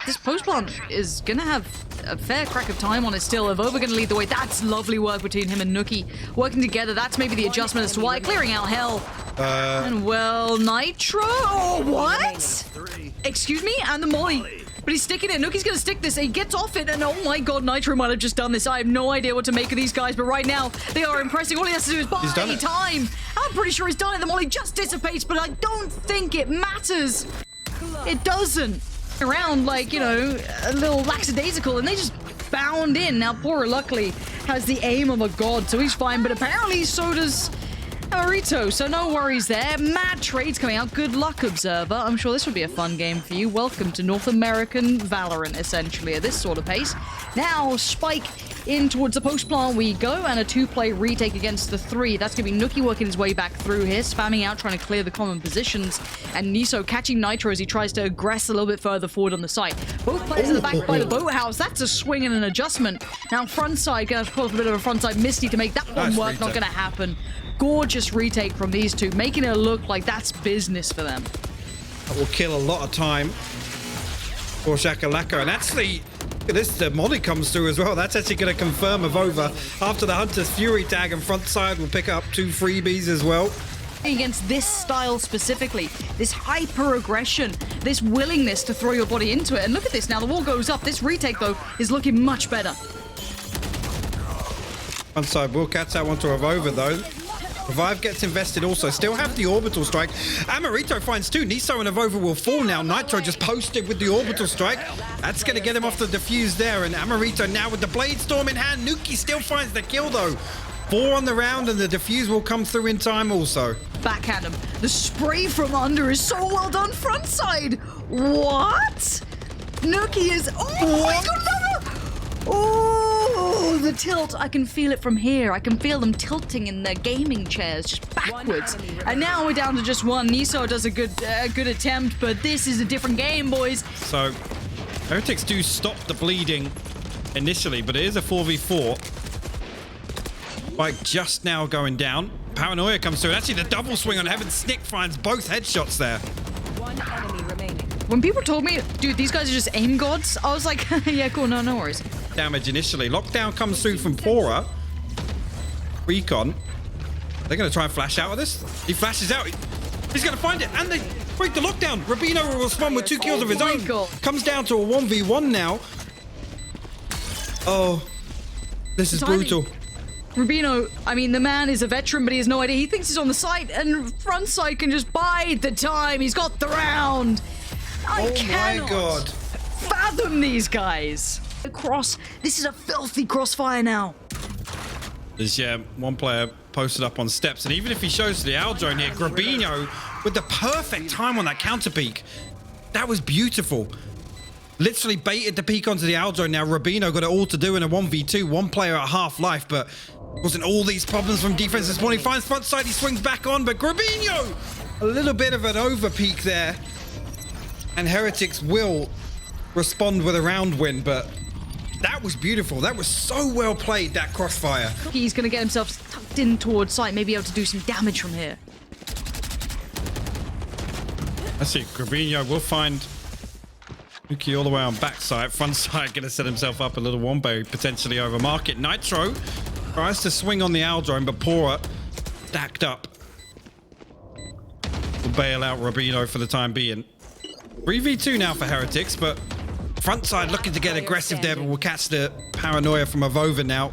this post plant is going to have a fair crack of time on it still. Avova going to lead the way. That's lovely work between him and Nookie. Working together, that's maybe the adjustment as to why. Clearing out Hell. And well, Nitro. Oh, what? Excuse me? And the Molly. But he's sticking it. Nookie's going to stick this. He gets off it. And oh my god, Nitro might have just done this. I have no idea what to make of these guys. But right now, they are impressing. All he has to do is buy time. I'm pretty sure he's done it. The Molly just dissipates. But I don't think it matters. It doesn't. Around like, you know, a little lackadaisical. And they just bound in. Now, Pora, luckily, has the aim of a god. So he's fine. But apparently, so does Arito, so no worries there. Mad trades coming out. Good luck, Observer. I'm sure this would be a fun game for you. Welcome to North American Valorant, essentially, at this sort of pace. Now, Spike in towards the post plant we go, and a 2-play retake against the 3. That's going to be Nookie working his way back through here, spamming out, trying to clear the common positions, and Niso catching Nitro as he tries to aggress a little bit further forward on the site. Both players in the back by the boathouse. That's a swing and an adjustment. Now, front side, going to have to pull up a bit of a front side Misty to make that one work. Not going to happen. Gorgeous retake from these two, making it look like that's business for them. That will kill a lot of time for Chakalaka. And actually, look at this, the Molly comes through as well. That's actually going to confirm Avova. After the Hunter's Fury tag, and front side will pick up 2 freebies as well. Against this style specifically, this hyper aggression, this willingness to throw your body into it. And look at this now, the wall goes up. This retake, though, is looking much better. Front side will catch that one to Avova, though. Revive gets invested also. Still have the orbital strike. Amarito finds 2. Niso and Avova will fall now. Nitro just posted with the orbital strike. That's going to get him off the defuse there. And Amarito now with the blade storm in hand. Nuki still finds the kill though. 4 on the round, and the defuse will come through in time also. Backhand him. The spray from under is so well done. Front side. What? Nuki is... Oh my god, no! Oh, the tilt. I can feel it from here. I can feel them tilting in their gaming chairs just backwards. And now we're down to just 1. Niso does a good attempt, but this is a different game, boys. So, Heretics do stop the bleeding initially, but it is a 4v4. Like just now going down. Paranoia comes through. And actually, the double swing on Heaven. Snick finds both headshots there. 1 enemy remaining. When people told me, dude, these guys are just aim gods, I was like, yeah, cool, no worries. Damage initially. Lockdown comes through from Pora. Recon. They're going to try and flash out of this. He flashes out. He's going to find it. And they break the lockdown. Rubino will respond with 2 kills of his own. God. Comes down to a 1v1 now. Oh, this is brutal. Rubino, I mean, the man is a veteran, but he has no idea. He thinks he's on the site, and front side can just bide the time. He's got the round. I cannot my god. fathom these guys. Cross. This is a filthy crossfire now. There's one player posted up on steps, and even if he shows the Aldrone here, Grabino with the perfect time on that counter peek. That was beautiful. Literally baited the peek onto the Aldrone. Now Rubino got it all to do in a 1v2. 1 player at half life, but wasn't all these problems from defense this morning. Finds front side, he swings back on, but Grabino, a little bit of an over peek there. And Heretics will respond with a round win, but that was beautiful. That was so well played, that crossfire. He's going to get himself tucked in towards site, maybe able to do some damage from here. Let's see, Grabino will find Nuki all the way on backside. Front side going to set himself up a little wombo, potentially over market. Nitro tries to swing on the Aldrone, but Pora stacked up. Will bail out Rubino for the time being. 3v2 now for Heretics, but front side looking to get aggressive there, but we'll catch the paranoia from Avova now.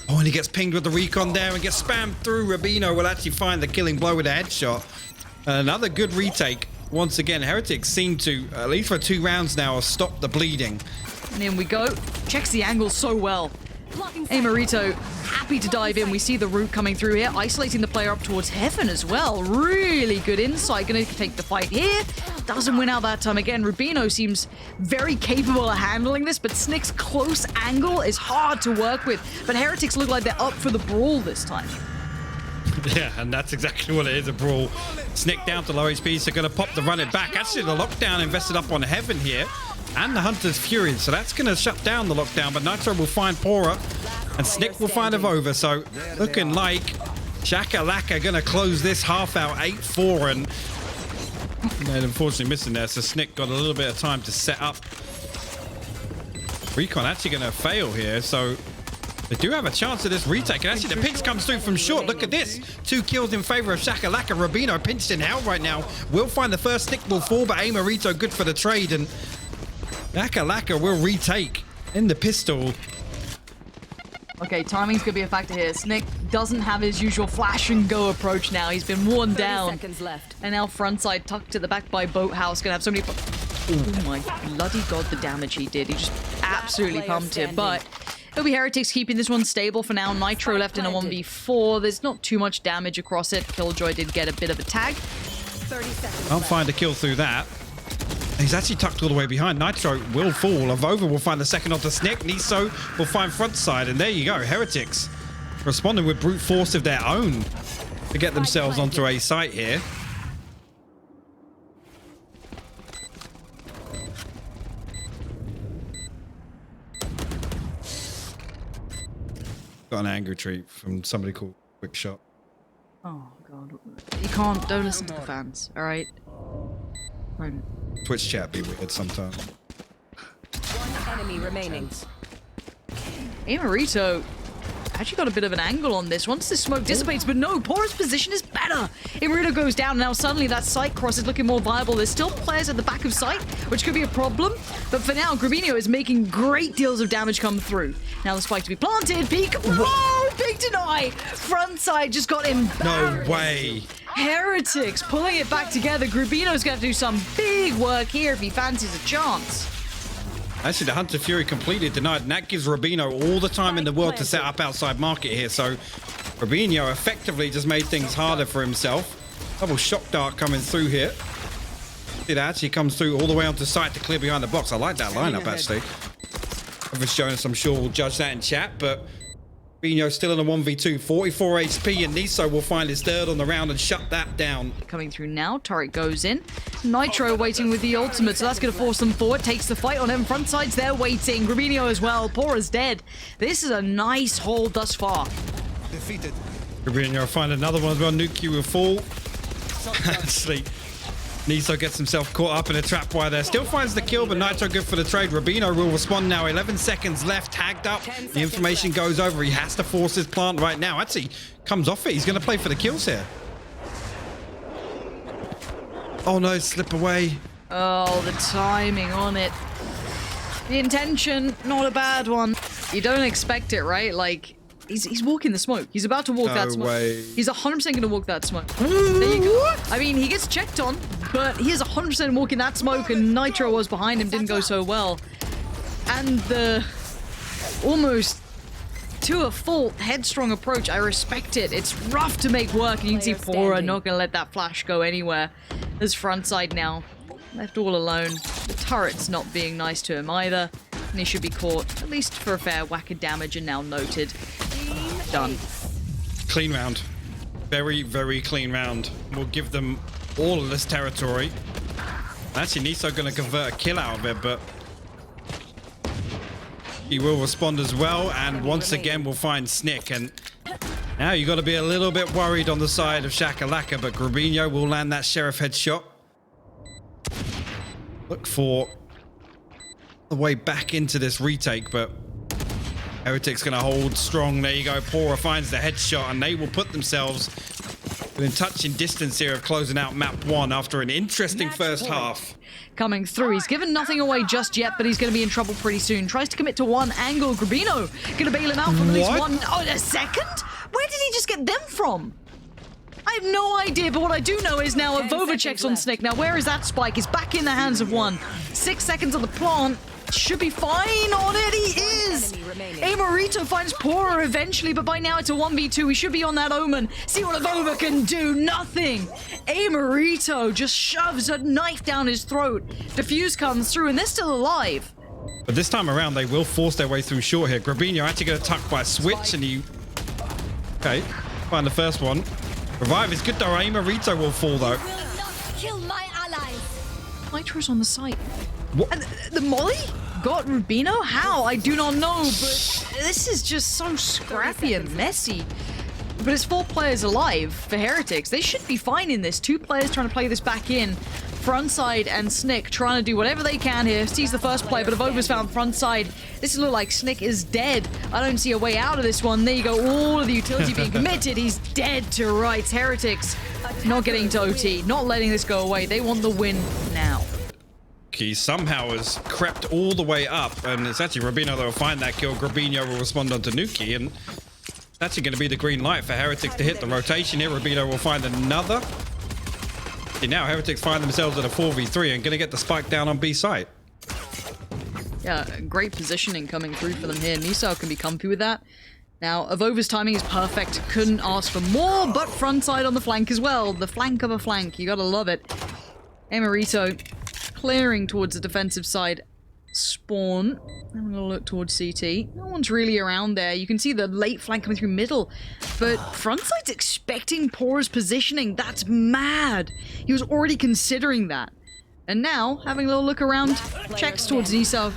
Oh, and he gets pinged with the recon there and gets spammed through. Rubino will actually find the killing blow with a headshot. Another good retake. Once again, Heretics seem to, at least for 2 rounds now, have stopped the bleeding. And in we go. Checks the angle so well. Amarito happy to dive in. We see the route coming through here, isolating the player up towards Heaven as well. Really good insight. Going to take the fight here. Doesn't win out that time again. Rubino seems very capable of handling this, but Snick's close angle is hard to work with. But Heretics look like they're up for the brawl this time. Yeah, and that's exactly what it is, a brawl. Snick down to low HP, so going to pop the run it back. Actually, the lockdown invested up on Heaven here, and the Hunter's Fury, so that's going to shut down the lockdown, but Nitro will find Pora, and Snick will find Avova, so looking like Chakalaka going to close this half out 8-4, and unfortunately missing there, so Snick got a little bit of time to set up Recon actually going to fail here, so they do have a chance of this retake. And actually, the picks comes through from short. Look at this. 2 kills in favor of Chakalaka. Rubino pinched in hell right now. Will find the first stick will fall, but AYRIN good for the trade. And Chakalaka will retake in the pistol. Okay, timing's gonna be a factor here. Snick doesn't have his usual flash and go approach now. He's been worn down. Seconds left. And now frontside tucked at the back by Boathouse. Gonna have so many... Oh my bloody god, the damage he did. He just absolutely pumped it. But it'll be Heretics keeping this one stable for now. Nitro left in a 1v4. There's not too much damage across it. Killjoy did get a bit of a tag. 30 seconds. Can't find a kill through that. He's actually tucked all the way behind. Nitro will fall. Avova will find the second onto Snick. Niso will find front side. And there you go. Heretics responding with brute force of their own to get themselves onto a site here. Got an angry tweet from somebody called Quick Shot. Oh god. You can't... Don't listen to the fans, alright? Right. Twitch chat be weird sometimes. One enemy remaining. AYRIN actually got a bit of an angle on this once this smoke dissipates, but no, Pora's position is better. AYRIN goes down, now suddenly that site cross is looking more viable. There's still players at the back of site, which could be a problem, but for now, Grabinho is making great deals of damage come through. Now the spike to be planted, peek, whoa, big deny! Front side just got embarrassed. No way. Heretics pulling it back together. Grabino's going to do some big work here if he fancies a chance. Actually, the Hunter Fury completely denied, and that gives Rubino all the time in the world to set up outside market here. So Rubino effectively just made things harder for himself. Double shock dart coming through here. It actually comes through all the way onto site to clear behind the box. I like that lineup, actually. Whoever's showing us, I'm sure, will judge that in chat, but Rubino still in a 1v2, 44 HP, and Niso will find his third on the round and shut that down. Coming through now, turret goes in. Nitro waiting with the ultimate, so that's going to force them forward. Takes the fight on him. Front side's there waiting. Grabinho as well. Pora's dead. This is a nice hold thus far. Defeated. Grabinho will find another one as well. Nuki will fall. Actually, Niso gets himself caught up in a trap wire there. Still finds the kill, but Nitro good for the trade. Rubino will respond now. 11 seconds left, tagged up. The information goes over. He has to force his plant right now. Actually, comes off it. He's going to play for the kills here. Oh no, slip away. Oh, the timing on it. The intention, not a bad one. You don't expect it, right? Like, he's walking the smoke. He's about to walk that smoke. Way. He's 100% going to walk that smoke. There you go. I mean, he gets checked on, but he is 100% walking that smoke, and Nitro was behind him, didn't go so well. And the almost to a fault headstrong approach, I respect it. It's rough to make work, and you can see Pora not going to let that flash go anywhere. There's front side now, left all alone. The turret's not being nice to him either, and he should be caught, at least for a fair whack of damage, and now noted. Done. Clean round. Very, very clean round. We'll give them all of this territory. Actually, Niso going to convert a kill out of it, but he will respond as well, and once again we'll find Snick. And now you got to be a little bit worried on the side of Chakalaka, but Grabinho will land that sheriff headshot. Look for the way back into this retake, but Heretics going to hold strong. There you go. Pora finds the headshot, and they will put themselves within touching distance here of closing out map 1 after an interesting first half. Coming through. He's given nothing away just yet, but he's going to be in trouble pretty soon. Tries to commit to one angle. Grabino going to bail him out from at least one. Oh, a second? Where did he just get them from? I have no idea, but what I do know is now Avova checks on Snick. Now, where is that spike? It's back in the hands of one. 6 seconds on the plant. Should be fine on it. He is. AYRIN finds Pora eventually, but by now it's a 1v2. He should be on that Omen. See what Avova can do. Nothing. AYRIN just shoves a knife down his throat. Diffuse comes through, and they're still alive. But this time around, they will force their way through short here. Grabinho actually going to tuck by switch, and he... Okay, find the first one. Revive is good though. AYRIN will fall though. Kill my allies. Nitro's on the site. What? And the molly got Rubino? How? I do not know, but this is just so scrappy and messy. But it's 4 players alive for Heretics. They should be fine in this. 2 players trying to play this back in. Frontside and Snick trying to do whatever they can here. Sees the first play, but Avova's found Frontside. This looks like Snick is dead. I don't see a way out of this one. There you go, all of the utility being committed. He's dead to rights. Heretics not getting to OT, not letting this go away. They want the win now. He somehow has crept all the way up, and it's actually Rubino that will find that kill. Rubino will respond onto Nuki, and it's actually going to be the green light for Heretics to hit the rotation here. Rubino will find another. See, now Heretics find themselves at a 4v3 and going to get the spike down on B site. Yeah, great positioning coming through for them here. Nisao can be comfy with that. Now, Avova's timing is perfect. Couldn't ask for more, but frontside on the flank as well. The flank of a flank. You gotta love it. Emerito clearing towards the defensive side. Spawn. I'm gonna look towards CT. No one's really around there. You can see the late flank coming through middle, but frontside's expecting Poor's positioning. That's mad. He was already considering that. And now, having a little look around, checks towards Nisao.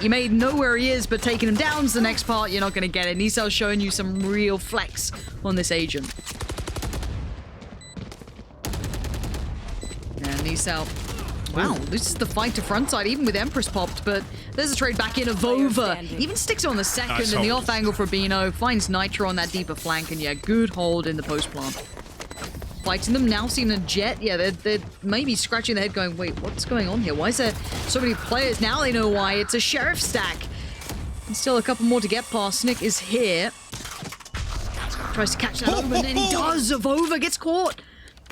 You may know where he is, but taking him down's the next part. You're not going to get it. Nisao's showing you some real flex on this agent. And Nisao. Wow, this is the fight to frontside, even with Empress popped, but there's a trade back in. Avova even sticks on the second, nice, and the off angle for Bino finds Nitro on that deeper flank, and yeah, good hold in the post plant. Fighting them now, seeing a Jet. Yeah, they're maybe scratching their head going, wait, what's going on here? Why is there so many players? Now they know why. It's a Sheriff stack. And still a couple more to get past. Snick is here. Tries to catch that over, and then he does. Avova gets caught.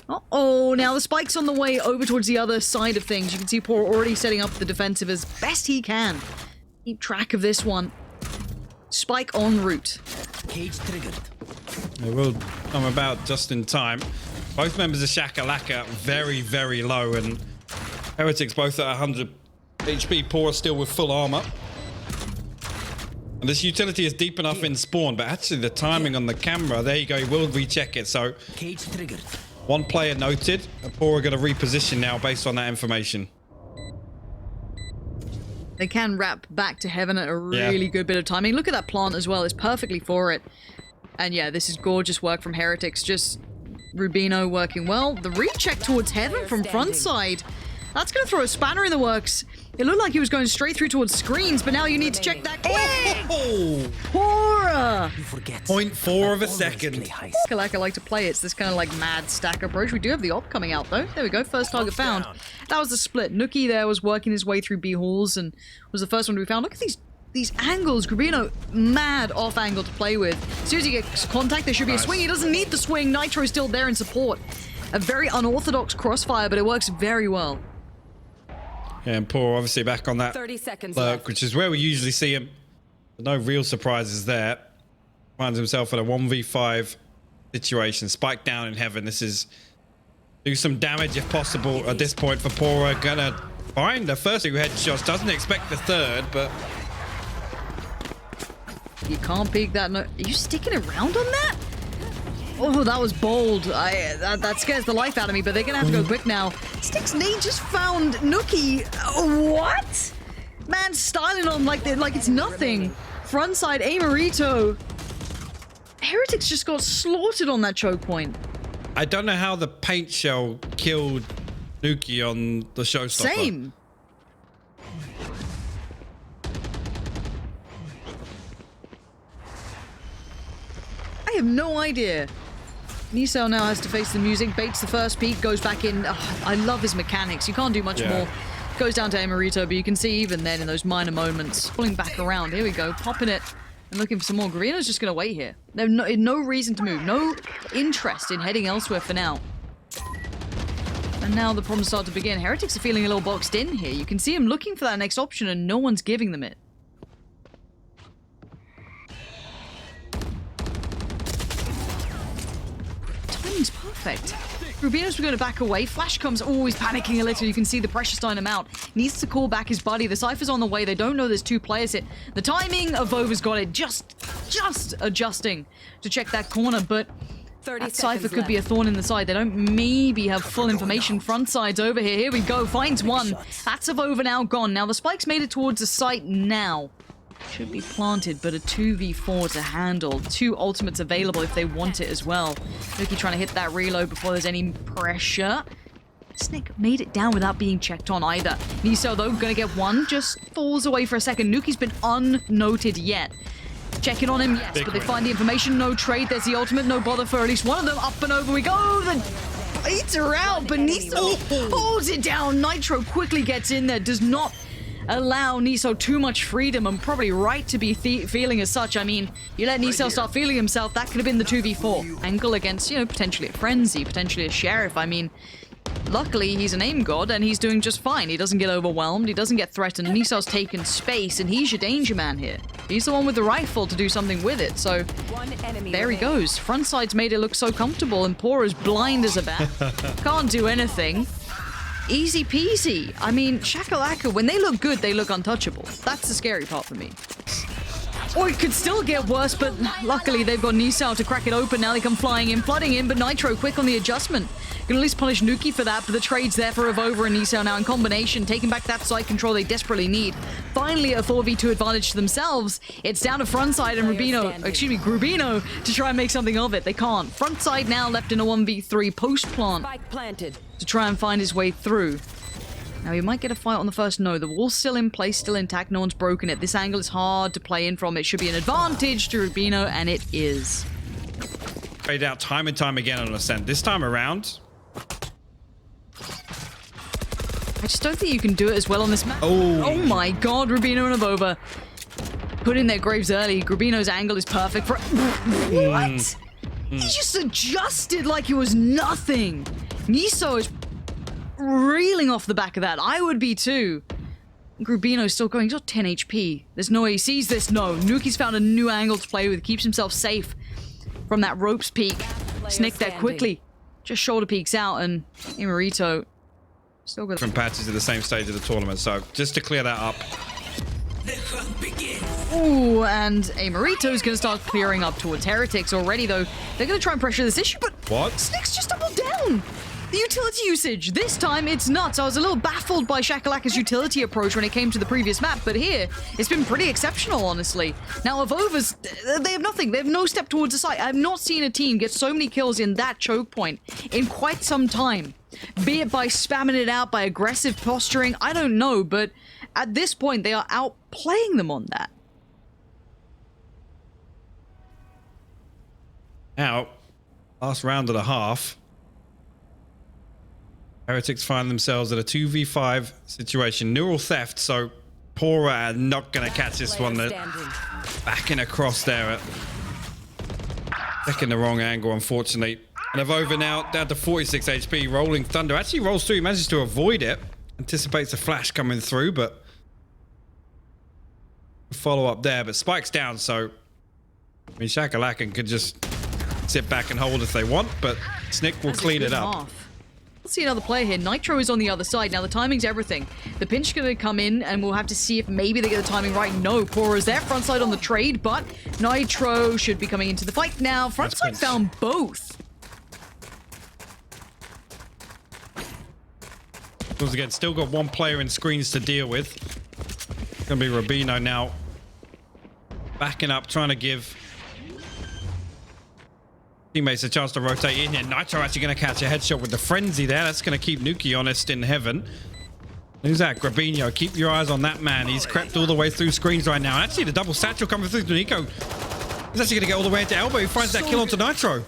Uh-oh, now the spike's on the way over towards the other side of things. You can see Poor already setting up the defensive as best he can. Keep track of this one. Spike en route. Cage triggered. It will come about just in time. Both members of Chakalaka very, very low, and Heretics both at 100 HP. Poor still with full armor. And this utility is deep enough in spawn, but actually the timing on the camera, there you go, he will recheck it. So cage triggered. One player noted, and Poor are going to reposition now based on that information. They can wrap back to heaven at a really good bit of timing. Look at that plant as well, it's perfectly for it. And yeah, this is gorgeous work from Heretics. Just Rubino working well. The recheck towards heaven from front side. That's going to throw a spanner in the works. It looked like he was going straight through towards screens, but now you need to check that quick. Oh! Pora! 0.4 of a second. Chakalaka like to play. It's this kind of like mad stack approach. We do have the op coming out though. There we go. First target found. That was the split. Nuki there was working his way through B halls and was the first one to be found. Look at these angles. Grubino, mad off angle to play with. As soon as he gets contact, there should be a swing. He doesn't need the swing. Nitro's still there in support. A very unorthodox crossfire, but it works very well. Yeah, and Poor obviously back on that 30 seconds lurk, left. which is where we usually see him. No real surprises there. Finds himself in a 1v5 situation. Spike down in heaven. This is do some damage if possible at this point for Poor. Gonna find the first two headshots. Doesn't expect the third, but You can't peek that. No, are you sticking around on that? Oh, that was bold. That scares the life out of me, but they're gonna have to go quick now. Sticks Nate just found Nuki. What? Man, styling on like it's nothing. Frontside Amarito. Heretics just got slaughtered on that choke point. I don't know how the paint shell killed Nuki on the showstopper. Same. I have no idea. Nisao now has to face the music, baits the first peak, goes back in. Oh, I love his mechanics. You can't do much more. Goes down to Emerito, but you can see even then in those minor moments, pulling back around. Here we go, popping it and looking for some more. Garino's just going to wait here. There's no reason to move. No interest in heading elsewhere for now. And now the problems start to begin. Heretics are feeling a little boxed in here. You can see him looking for that next option and no one's giving them it. Timing's perfect. Rubino's going to back away. Flash comes, always panicking a little. You can see the pressure starting him out. Needs to call back his buddy. The Cypher's on the way. They don't know there's two players here. The timing of Vova's got it. Just adjusting to check that corner, but that Cypher could be a thorn in the side. They don't maybe have full information. Front side's over here. Here we go. Finds one. That's a Vova now gone. Now the spike's made it towards the site now. Should be planted, but a 2v4 to handle. Two ultimates available if they want it as well. Nuki trying to hit that reload before there's any pressure. Snick made it down without being checked on either. Niso, though, gonna get one, just falls away for a second. Nuki's been unnoted yet. Checking on him, yes, but they find the information, no trade. There's the ultimate, no bother for at least one of them. Up and over we go. The baits are out, but Niso holds it down. Nitro quickly gets in there, does not allow Niso too much freedom, and probably right to be feeling as such. I mean, you let Niso start feeling himself, that could have been the 2v4. Angle against, you know, potentially a Frenzy, potentially a Sheriff. I mean, luckily he's an aim god and he's doing just fine. He doesn't get overwhelmed, he doesn't get threatened. Niso's taken space and he's your danger man here. He's the one with the rifle to do something with it, so there he goes. Frontside's made it look so comfortable and Pora's blind as a bat. Can't do anything. Easy peasy. I mean, Chakalaka, when they look good, they look untouchable. That's the scary part for me. Or it could still get worse, but luckily they've got Niso to crack it open. Now they come flying in, flooding in, but Nitro quick on the adjustment. Can at least punish Nuki for that, but the trade's there for Avova and Niso now in combination, taking back that side control they desperately need. Finally, a 4v2 advantage to themselves. It's down to frontside and Grubino to try and make something of it. They can't. Frontside now left in a 1v3 post plant to try and find his way through. Now, he might get a fight on the first. No, the wall's still in place, still intact. No one's broken it. This angle is hard to play in from. It should be an advantage to Rubino, and it is. Played out time and time again on Ascent. This time around, I just don't think you can do it as well on this map. Oh My god, Rubino and Avova put in their graves early. Grubino's angle is perfect for... What? He just adjusted like it was nothing. Niso is reeling off the back of that. I would be too. Grubino's still going. He's got 10 HP. There's no way he sees this. No. Nuki's found a new angle to play with. Keeps himself safe from that ropes peak. Snick there quickly. Just shoulder peeks out, and Imarito still got different patches at the same stage of the tournament. So just to clear that up. Ooh, and Amarito's going to start clearing up towards Heretics already, though. They're going to try and pressure this issue, but what? Snick's just doubled down. The utility usage. This time, it's nuts. I was a little baffled by Chakalaka's utility approach when it came to the previous map, but here, it's been pretty exceptional, honestly. Now, Avova's, they have nothing. They have no step towards the site. I have not seen a team get so many kills in that choke point in quite some time. Be it by spamming it out, by aggressive posturing, I don't know, but at this point, they are outplaying them on that. Now, last round and a half. Heretics find themselves at a 2v5 situation. Neural theft, so Pora are not going to catch this one. They're backing across there. Taking the wrong angle, unfortunately. And Avova now down to 46 HP. Rolling Thunder actually rolls through. He manages to avoid it. Anticipates a flash coming through, but follow up there. But Spike's down, so I mean, Chakalaka could just sit back and hold if they want, but Snick will clean it up. Let's see another player here. Nitro is on the other side. Now, the timing's everything. The pinch going to come in, and we'll have to see if maybe they get the timing right. No, Pora's there. Frontside on the trade, but Nitro should be coming into the fight now. Frontside found both. Once again, still got one player in screens to deal with. It's going to be Rubino now. Backing up, trying to give teammates a chance to rotate in here. Nitro actually going to catch a headshot with the frenzy there. That's going to keep Nuki honest in heaven. Who's that? Grabino. Keep your eyes on that man. He's crept all the way through screens right now. And actually, the double satchel coming through to Hiko. He's actually going to get all the way into elbow. He finds that kill onto Nitro.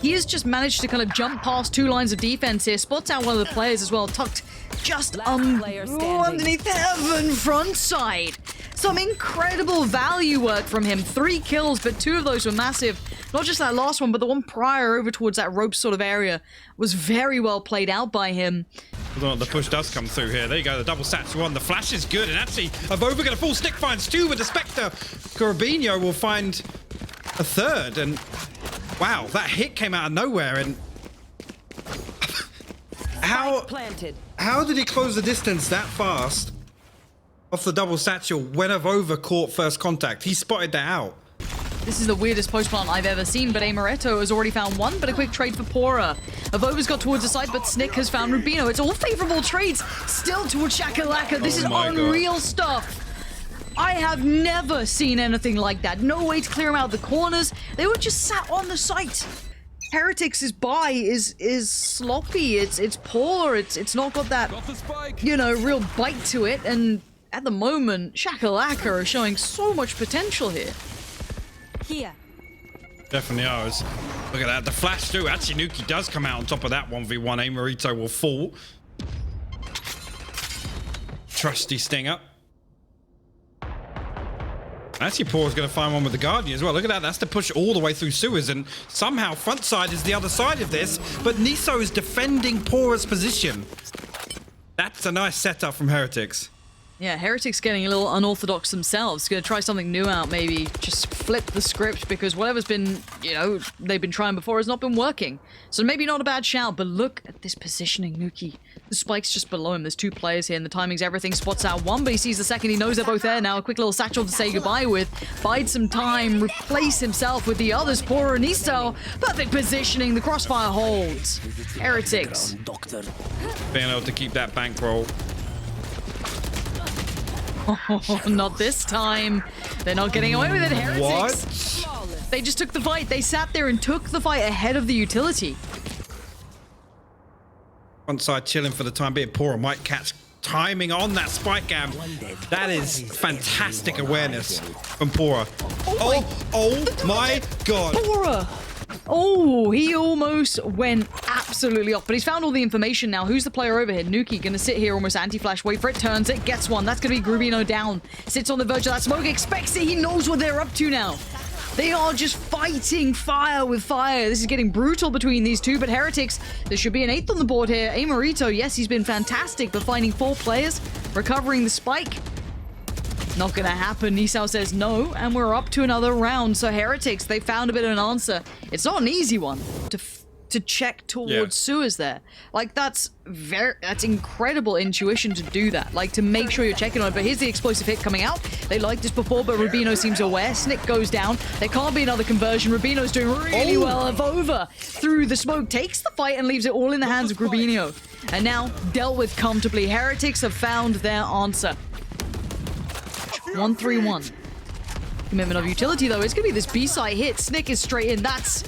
He has just managed to kind of jump past two lines of defense here. Spots out one of the players as well, tucked just underneath heaven front side. Some incredible value work from him. 3 kills, but 2 of those were massive. Not just that last one, but the one prior over towards that rope sort of area was very well played out by him. The push does come through here. There you go, the double satchel on. The flash is good, and actually, Avova going to full Snick finds 2 with the Spectre. Grabino will find a 3rd, and wow, that hit came out of nowhere, and how did he close the distance that fast off the double satchel when Avova caught first contact? He spotted that out. This is the weirdest post plant I've ever seen, but Amaretto has already found one, but a quick trade for Pora. Avova's got towards the side, but Snick has found Rubino. It's all favorable trades still towards Chakalaka. This is unreal stuff. I have never seen anything like that. No way to clear him out of the corners. They were just sat on the site. Heretics' buy is sloppy. It's poor. It's not got that, you know, real bite to it. And at the moment, Chakalaka are showing so much potential here. Here. Definitely ours. Look at that. The flash through. Actually, Nuki does come out on top of that 1v1. Marito will fall. Trusty stinger. Actually, Paul's going to find one with the Guardian as well. Look at that. That's to push all the way through sewers. And somehow front side is the other side of this. But Niso is defending Pora's position. That's a nice setup from Heretics. Yeah, Heretics getting a little unorthodox themselves. Gonna try something new out, maybe. Just flip the script because whatever's been, you know, they've been trying before has not been working. So maybe not a bad shout, but look at this positioning, Nuki. The spike's just below him. There's two players here and the timing's everything. Spots out one, but he sees the second. He knows they're both there now. A quick little satchel to say goodbye with. Bide some time, replace himself with the others. Pora and Iso. Perfect positioning. The crossfire holds. Heretics. Being able to keep that bankroll. Oh, not this time. They're not getting away with it, Heretics. What? They just took the fight. They sat there and took the fight ahead of the utility. Front side chilling for the time being. Pora might catch timing on that spike gam. That is fantastic awareness from Pora. Oh my God. Pora! Oh, he almost went absolutely off, but he's found all the information now. Who's the player over here? Nuki gonna sit here, almost anti-flash, wait for it, turns it, gets one. That's gonna be Grubino down. Sits on the verge of that smoke, expects it, he knows what they're up to now. They are just fighting fire with fire. This is getting brutal between these two, but Heretics, there should be an 8th on the board here. Marito, yes, he's been fantastic, but finding 4 players, recovering the spike, not gonna happen. Nisao says no, and we're up to another round. So Heretics, they found a bit of an answer. It's not an easy one to check towards sewers there. Like, that's incredible intuition to do that. Like, to make sure you're checking on it. But here's the explosive hit coming out. They liked this before, but Rubino seems aware. Snick goes down. There can't be another conversion. Rubino's doing really well. Avova through the smoke takes the fight and leaves it all in the hands of Grubino. And now dealt with comfortably. Heretics have found their answer. 1-3-1. Commitment of utility, though. It's going to be this B-side hit. Snick is straight in. That's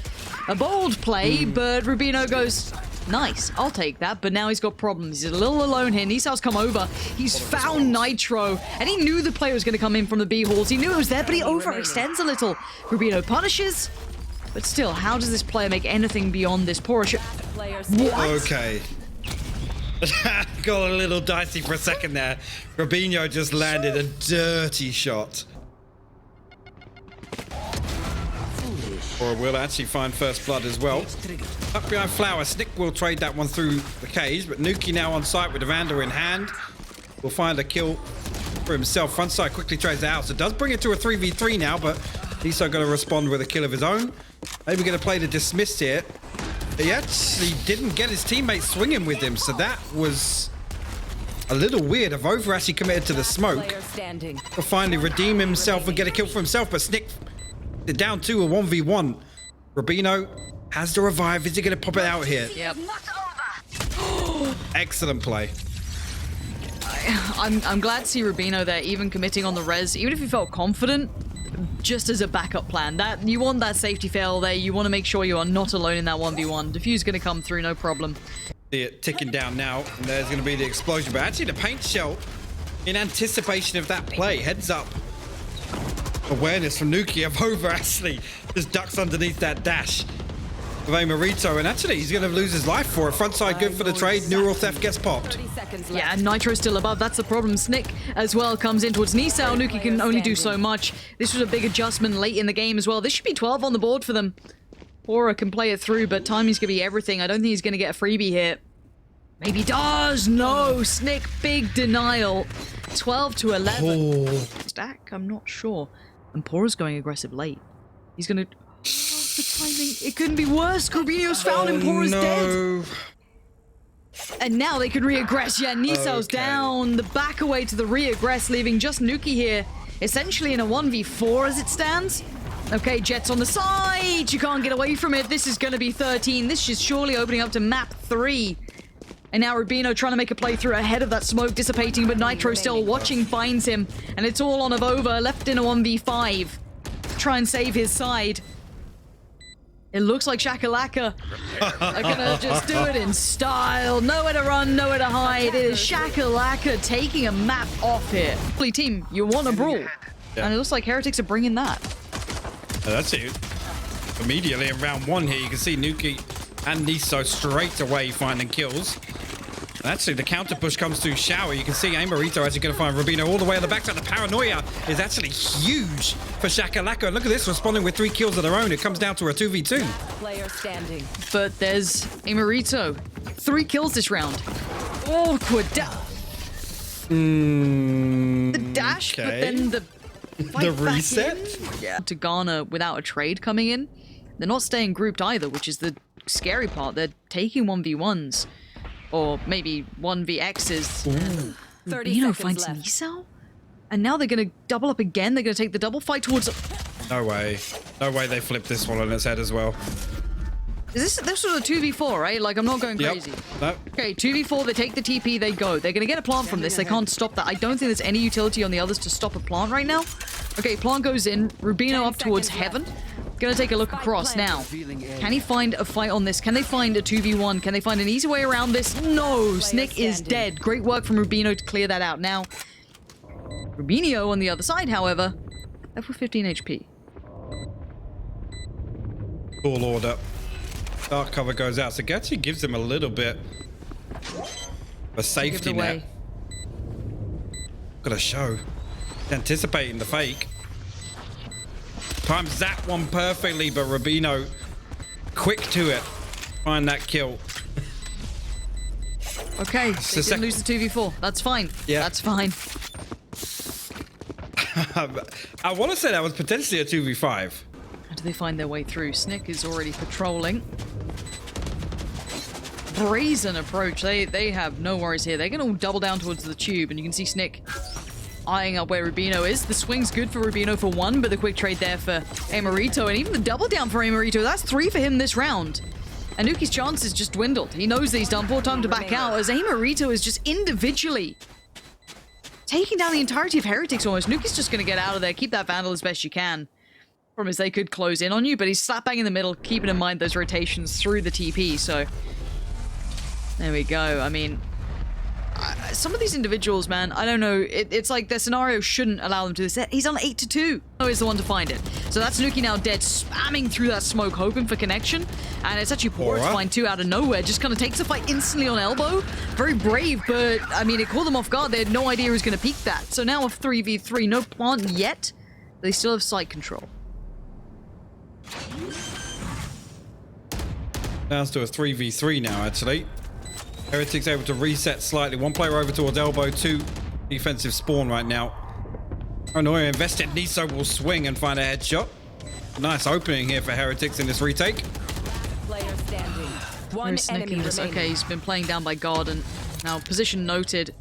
a bold play, but Rubino goes, nice, I'll take that. But now he's got problems. He's a little alone here. Nisao's come over. He's found Nitro, and he knew the player was going to come in from the B halls. He knew it was there, but he overextends a little. Rubino punishes, but still, how does this player make anything beyond this? Porsche. What? Okay. Got a little dicey for a second there. Rubino just landed a dirty shot. Or will actually find first blood as well. Up behind Flower, Snick will trade that one through the cage, but Nuki now on site with the Vandal in hand. Will find a kill for himself. Front side quickly trades out, so does bring it to a 3v3 now, but he's going to respond with a kill of his own. Maybe going to play the dismiss here. He actually didn't get his teammates swinging with him, so that was a little weird. Avova actually committed to the smoke. He'll finally redeem himself and get a kill for himself, but Snick down to a 1v1. Rubino has the revive. Is he going to pop it out here? Yep. Excellent play. I'm glad to see Rubino there, even committing on the res, even if he felt confident, just as a backup plan. That you want that safety fail there. You want to make sure you are not alone in that 1v1. Diffuse going to come through, no problem. See it ticking down now, and there's going to be the explosion. But actually, the paint shell, in anticipation of that play, heads up. Awareness from Nuki. Avova actually just ducks underneath that dash of Marito, and actually he's going to lose his life for it. Frontside good for the trade. Neural theft gets popped. Yeah, and Nitro's still above. That's the problem. Snick as well comes in towards Nisao. Nuki can only do so much. This was a big adjustment late in the game as well. This should be 12 on the board for them. Aura can play it through, but timing's going to be everything. I don't think he's going to get a freebie here. Maybe does. No, Snick, big denial. 12 to 11. Stack, I'm not sure. And Pora's going aggressive late. He's going to... the timing. It couldn't be worse. Grubino's found him. Pora's dead. And now they can re-aggress. Yeah, Nisao's down. The back away to the re-aggress, leaving just Nuki here. Essentially in a 1v4 as it stands. Okay, Jet's on the side. You can't get away from it. This is going to be 13. This is surely opening up to map 3. And now Rubino trying to make a playthrough ahead of that smoke dissipating, but Nitro still watching, finds him. And it's all on Avova, left in a 1v5. Try and save his side. It looks like Chakalaka are gonna just do it in style. Nowhere to run, nowhere to hide. It is Chakalaka taking a map off here. Team, you want a brawl. Yeah. And it looks like Heretics are bringing that. That's it. Immediately in round 1 here, you can see Nuki and Niso straight away finding kills. And actually, the counter push comes through Shower. You can see AYRIN actually going to find Rubino all the way on the backside. The paranoia is actually huge for Chakalaka. And look at this, responding with 3 kills of their own. It comes down to a 2v2. Player standing. But there's AYRIN. 3 kills this round. Awkward. The dash, okay. but then the fight back reset? in. Yeah. To garner without a trade coming in. They're not staying grouped either, which is the scary part. They're taking 1v1s. Or maybe 1vx's. 30 Rubino seconds finds left. Niso? And now they're going to double up again. They're going to take the double fight towards... No way. No way they flipped this one on its head as well. This was a 2v4, right? Like, I'm not going crazy. Nope. Okay, 2v4, they take the TP, they go. They're going to get a plant from this. They can't stop that. I don't think there's any utility on the others to stop a plant right now. Okay, plant goes in. Rubino up towards heaven. Gonna take a look across now. Can he find a fight on this? Can they find a 2v1? Can they find an easy way around this? No! Snick is dead. Great work from Rubino to clear that out. Now, Rubino on the other side, however, left with 15 HP. Full order. Dark cover goes out. So it actually gives him a little bit of a safety net. Got a show. Anticipating the fake. Times that one perfectly, but Rubino quick to it. Find that kill. Okay, they didn't lose the 2v4. That's fine. Yeah. That's fine. I want to say that was potentially a 2v5. How do they find their way through? Snick is already patrolling. Brazen approach. They have no worries here. They're going to double down towards the tube, and you can see Snick eyeing up where Rubino is. The swing's good for Rubino for 1, but the quick trade there for AYRIN, and even the double down for AYRIN. That's 3 for him this round. And Nuki's chances just dwindled. He knows that he's done for. Time to back out, as AYRIN is just individually taking down the entirety of Heretics almost. Nuki's just going to get out of there, keep that Vandal as best you can. Problem is they could close in on you, but he's slap bang in the middle, keeping in mind those rotations through the TP, so there we go. I mean, some of these individuals, man, I don't know. It's like their scenario shouldn't allow them to do this. He's on 8-2. Oh, he's the one to find it. So that's Nuki now dead, spamming through that smoke, hoping for connection. And it's actually poor to find 2 out of nowhere. Just kind of takes the fight instantly on elbow. Very brave, but I mean, it caught them off guard. They had no idea he was going to peek that. So now a 3v3, no plant yet. They still have site control. Down to a 3v3 now, actually. Heretics able to reset slightly. 1 player over towards elbow, 2 defensive spawn right now. Paranoia invested. Niso will swing and find a headshot. Nice opening here for Heretics in this retake. Player standing. One enemy remaining. Okay, he's been playing down by Garden. Now, position noted.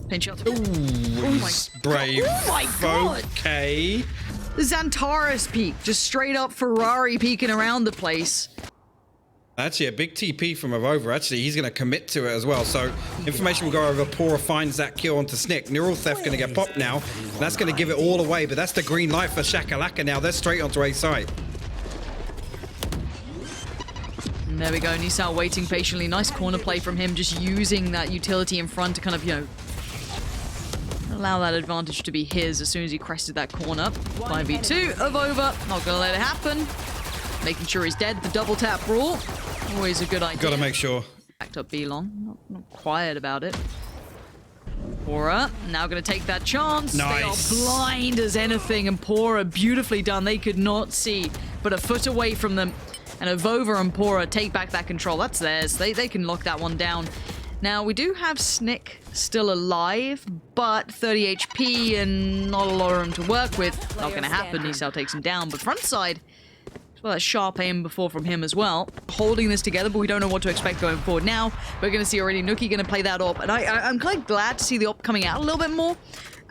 Pinch out. Ooh, brave. Oh my god! Okay. The Xantares peak, just straight up Ferrari peeking around the place. Actually, a big TP from Avova. Actually, he's going to commit to it as well. So, information will go over. Pora finds that kill onto Snick. Neural Theft going to get popped now. That's going to give it all away, but that's the green light for Chakalaka now. They're straight onto A site. And there we go. Nisao waiting patiently. Nice corner play from him, just using that utility in front to kind of, you know, allow that advantage to be his as soon as he crested that corner. 5v2 Avova. Not going to let it happen. Making sure he's dead. The double tap brawl. Always a good idea. Got to make sure. Backed up B-long. Not quiet about it. Pora now going to take that chance. Nice. They are blind as anything, and Pora beautifully done. They could not see, but a foot away from them. And Avova and Pora take back that control. That's theirs. They can lock that one down. Now, we do have Snick still alive, but 30 HP and not a lot of room to work with. Not going to happen. Nisao takes him down, but front side. Well, that sharp aim before from him as well. Holding this together, but we don't know what to expect going forward. Now, we're going to see already Nuki going to play that op. And I'm kind of glad to see the op coming out a little bit more.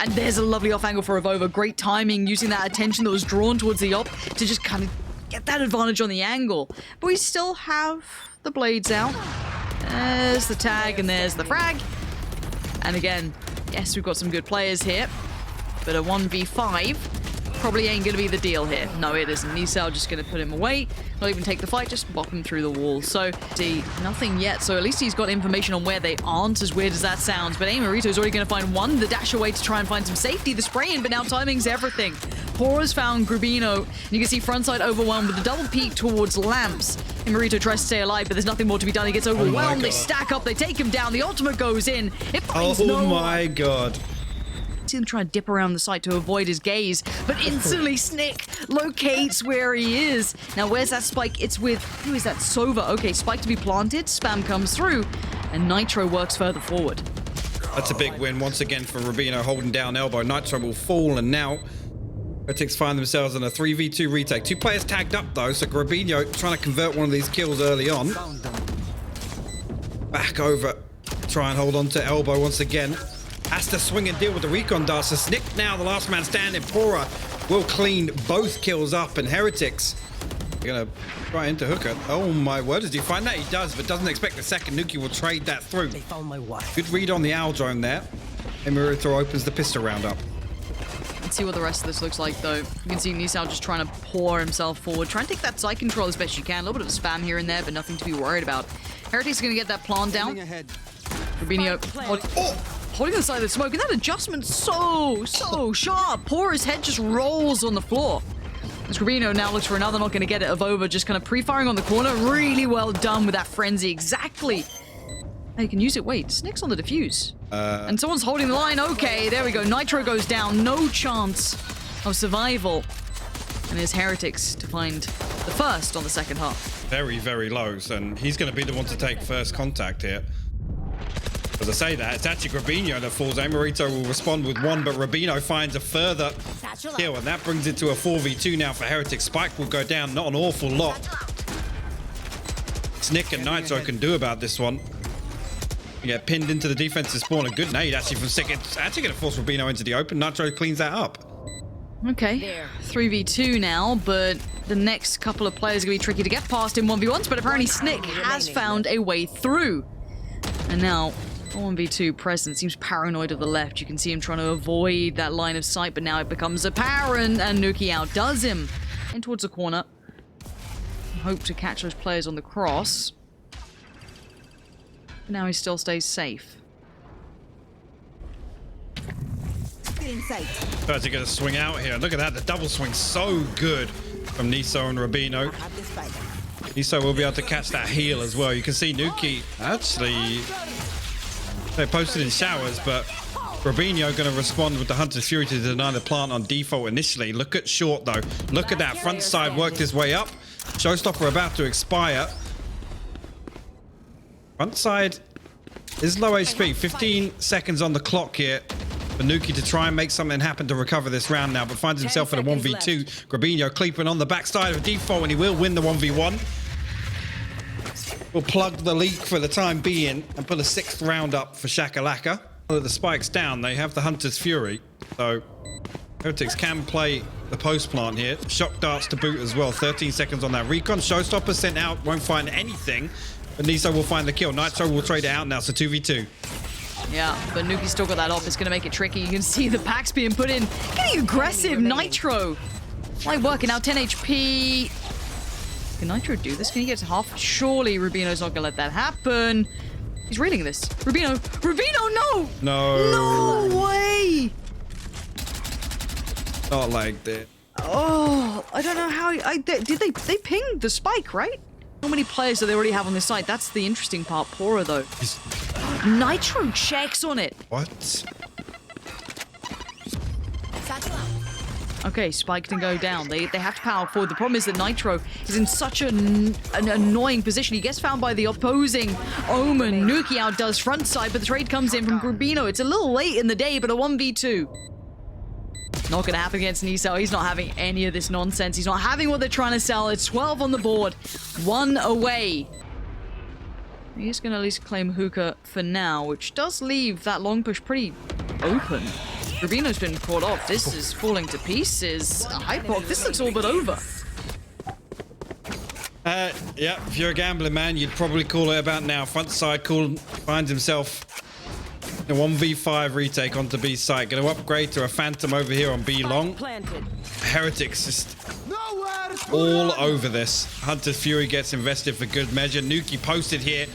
And there's a lovely off angle for Avova. Great timing, using that attention that was drawn towards the op to just kind of get that advantage on the angle. But we still have the blades out. There's the tag and there's the frag. And again, yes, we've got some good players here. But a 1v5. probably ain't gonna be the deal here. No, it isn't. Nisao just gonna put him away, not even take the fight, just bop him through the wall. So, see, nothing yet. So at least he's got information on where they aren't, as weird as that sounds. But AYRIN's already gonna find one, the dash away to try and find some safety, the spray in, but now timing's everything. Pora's found Grubino, and you can see frontside overwhelmed with the double peek towards Lamps. And Marito tries to stay alive, but there's nothing more to be done. He gets overwhelmed, they stack up, they take him down, the ultimate goes in. It finds no my god. See him try and dip around the site to avoid his gaze, but instantly Snick locates where he is. Now, where's that spike? It's with, who is that? Sova. Okay, spike to be planted, spam comes through, and Nitro works further forward. That's a big win once again for Rubino, holding down elbow. Nitro will fall, and now Heretics find themselves in a 3v2 retake. 2 players tagged up though, so Grabino trying to convert one of these kills early on. Back over, try and hold on to elbow once again. Has to swing and deal with the recon dart. So Snick now the last man standing. Pora will clean both kills up, and Heretics are gonna try into hooker. Oh my word, does he find that? He does, but doesn't expect the second. Nuki will trade that through. They found my wife. Good read on the owl drone there. Emirito opens the pistol round up. Let's see what the rest of this looks like, though. You can see Nisao just trying to pour himself forward. Try and take that side control as best you can. A little bit of spam here and there, but nothing to be worried about. Heretics is going to get that plant down. Rubino holding the side of the smoke, and that adjustment so sharp. Pora's head just rolls on the floor. As Rubino now looks for another, not going to get it. Avova just kind of pre-firing on the corner. Really well done with that frenzy. Exactly. You can use it. Wait, Snick's on the defuse. And someone's holding the line. Okay, there we go. Nitro goes down. No chance of survival. And there's Heretics to find the first on the second half. Very, very low. And he's going to be the one to take first contact here. As I say that, it's actually Grabino that falls. Emirito will respond with one, but Rubino finds a further kill. And that brings it to a 4v2 now for Heretics. Spike will go down. Not an awful lot Snick and Nitro can do about this one. Get pinned into the defensive spawn. A good nade actually from Snick. It's actually going to force Rubino into the open. Nitro cleans that up. Okay, 3v2 now, but the next couple of players are going to be tricky to get past in 1v1s, but apparently Snick has found a way through. And now, 1v2 present seems paranoid of the left. You can see him trying to avoid that line of sight, but now it becomes apparent, and Nuki outdoes him. In towards the corner. Hope to catch those players on the cross. But now he still stays safe. First, he's going to swing out here. Look at that. The double swing so good from Niso and Rubino. Niso will be able to catch that heal as well. You can see Nuki actually... They posted in showers, but Rubino going to respond with the Hunter's Fury to deny the plant on default initially. Look at Short, though. Look at that. Front side worked his way up. Showstopper about to expire. Front side is low HP. 15 seconds on the clock here for Nuki to try and make something happen to recover this round now, but finds himself in a 1v2. Grabino creeping on the backside of default, and he will win the 1v1. We'll plug the leak for the time being and put a 6th round up for Chakalaka. The spike's down. They have the Hunter's Fury, so Heretics can play the post plant here. Shock darts to boot as well. 13 seconds on that recon. Showstopper sent out, won't find anything. But Niso will find the kill. Nitro will trade it out now, so 2v2. Yeah, but Nuki's still got that off. It's going to make it tricky. You can see the packs being put in. Getting aggressive, Nitro. Like working out 10 HP. Can Nitro do this? Can he get to half? Surely Rubino's not going to let that happen. He's reading this. Rubino, no! No way! Not like that. Oh, I don't know how... Did they pinged the spike, right? How many players do they already have on this site? That's the interesting part. Pora, though. Nitro checks on it. What? Okay, Spike can go down. They have to power forward. The problem is that Nitro is in such an annoying position. He gets found by the opposing Omen. Nuki outdoes front side, but the trade comes in from Grubino. It's a little late in the day, but a 1v2. Not going to happen against Niso. He's not having any of this nonsense. He's not having what they're trying to sell. It's 12 on the board. 1 away. He's going to at least claim hookah for now, which does leave that long push pretty open. Rubino's been caught off. This is falling to pieces. Hypoc, this looks all but over. Yeah, if you're a gambling man, you'd probably call it about now. Front side finds himself A 1v5 retake onto B site. Going to upgrade to a Phantom over here on B long. Planted. Heretics just all over this. Hunter's Fury gets invested for good measure. Nuki posted here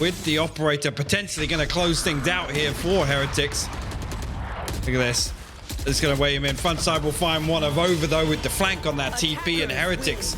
with the operator, potentially going to close things out here for Heretics. Look at this. It's going to weigh him in. Front side will find one of over though with the flank on that TP, and Heretics